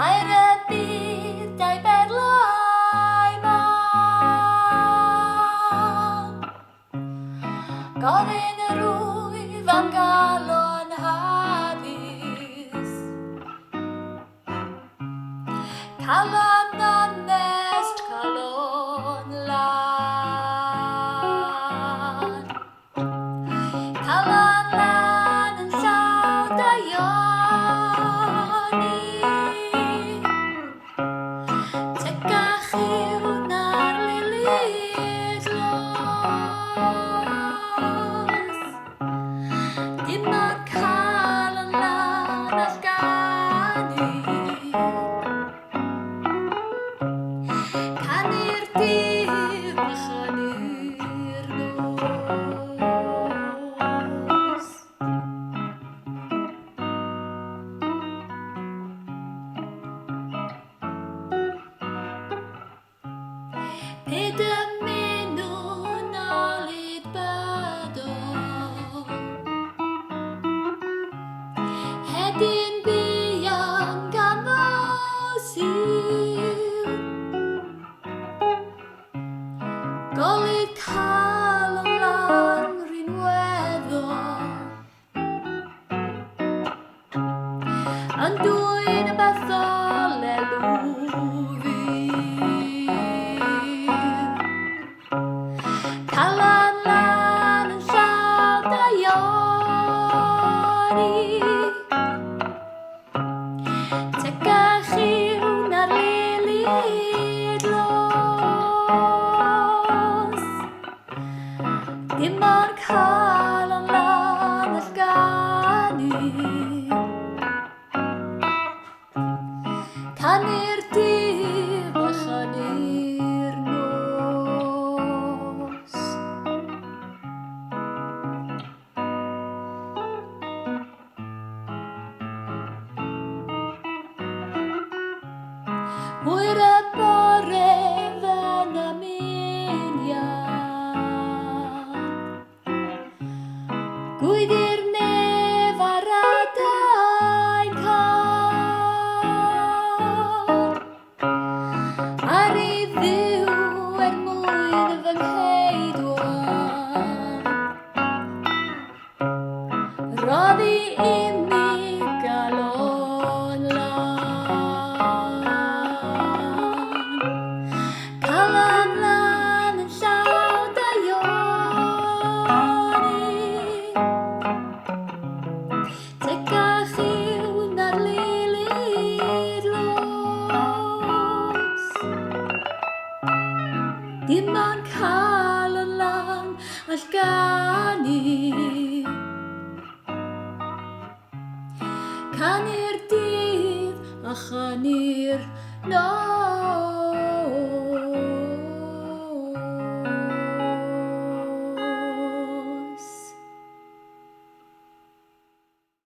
Mae'r byd a'i berlau man. Gofyn yr wyf am galon haddys. Calon onest, calon lan. Calon lan yn llaw da ioni. Tegach yw na'r lilyd los. Dim ond calon lan all ganu. Canu'r dydd a chanu'r nos. Ped emyn nhw'n olyd bydol. Hedyn buan gan fersiwn. Golyd Calon Lan rinweddol. Yn dwyn y bethol elwfydd. Calon Lan yn llaw da ioni. Tegach yw na'r lilyd los. Dim ond calon lan all ganu. Canu'r dydd a chanu'r nos. Hwyr y bore fan amyniad. Gwyddi'r nef ar adain car. Ar ei ddiw mwyn fy ngheidwan. Roddi imi galon lan. Calon lan yn llaw da ioni. Tegach yw na'r lilyd los. Dim ond calon lan all ganu. Canu'r dydd a chanu'r nos.